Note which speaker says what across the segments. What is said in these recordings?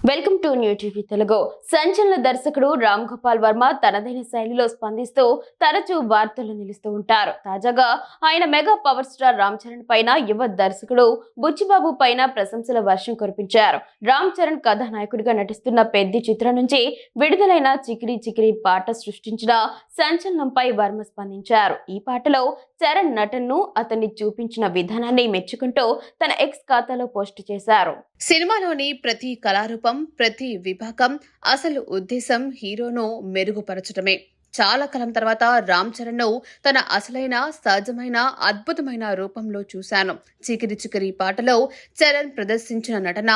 Speaker 1: Welcome to new TV Telugu. సంచలన దర్శకుడు రామ్ గోపాల్ వర్మ తనదైన శైలిలో స్పందిస్తూ తరచూ వార్తల్లో నిలుస్తూ ఉంటారు. తాజాగా ఆయన mega power star Ram Charan పైన యువ దర్శకుడు బుచ్చిబాబు పైన ప్రశంసల వర్షం కురిపించారు. రామ్ చరణ్ కథానాయకుడిగా నటిస్తున్న పెద్ది చిత్రం నుంచి విడుదలైన చికిరి చికిరి పాట సృష్టించిన సంచలనంపై వర్మ స్పందించారు. ఈ పాటలో చరణ్ నటనను, అతన్ని చూపించిన విధానాన్ని మెచ్చుకుంటూ తన ఎక్స్ ఖాతాలో పోస్ట్ చేశారు.
Speaker 2: సినిమాలోని ప్రతి కళారూపం, ప్రతి విభాగం అసలు ఉద్దేశం హీరోను మెరుగుపరచడమే. చాలా కాలం తర్వాత రామ్ చరణ్ ను తన అసలైన, సహజమైన, అద్భుతమైన రూపంలో చూశాను. చికిరి చికిరి పాటలో చరణ్ ప్రదర్శించిన నటన,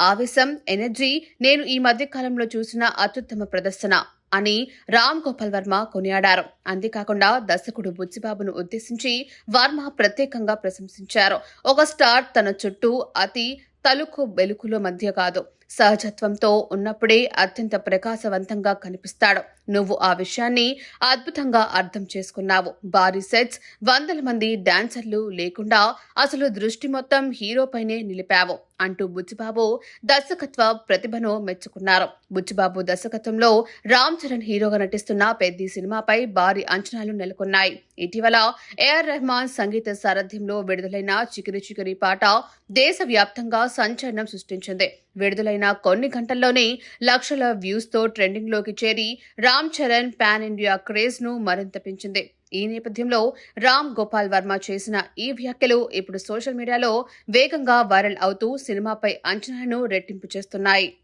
Speaker 2: ఆవేశం, ఎనర్జీ నేను ఈ మధ్య కాలంలో చూసిన అత్యుత్తమ ప్రదర్శన అని రామ్ గోపాల్ వర్మ కొనియాడారు. అంతేకాకుండా దర్శకుడు బుచ్చిబాబును ఉద్దేశించి వర్మ ప్రత్యేకంగా ప్రశంసించారు. ఒక స్టార్ తన చుట్టూ అతి తలుకు బెలుకుల మధ్య కాదు, సహజత్వంతో ఉన్నప్పుడే అత్యంత ప్రకాశవంతంగా కనిపిస్తాడు. నువ్వు ఆ విషయాన్ని అద్భుతంగా అర్థం చేసుకున్నావు. భారీ సెట్స్, వందల మంది డాన్సర్లు లేకుండా అసలు దృష్టి మొత్తం హీరోపైనే నిలిపావు అంటూ బుచ్చిబాబు దర్శకత్వ ప్రతిభను మెచ్చుకున్నారు. బుచ్చిబాబు దర్శకత్వంలో రామ్ చరణ్ హీరోగా నటిస్తున్న పెద్ది సినిమాపై భారీ అంచనాలు నెలకొన్నాయి. ఇటీవల ఏఆర్ రెహమాన్ సంగీత సారథ్యంలో విడుదలైన చికిరి చికిరి పాట దేశవ్యాప్తంగా సంచలనం సృష్టించింది. విడుదలైన కొన్ని గంటల్లోనే లక్షల వ్యూస్ తో ట్రెండింగ్ లోకి చేరి Ram Charan pan India craze ను మరింత పెంచింది. ఈ నేపథ్యంలో రామ్ గోపాల్ వర్మ చేసిన ఈ వ్యాఖ్యలు ఇప్పుడు సోషల్ మీడియాలో వేగంగా వైరల్ అవుతూ సినిమాపై అంచనాలను రెట్టింపు చేస్తున్నాయి.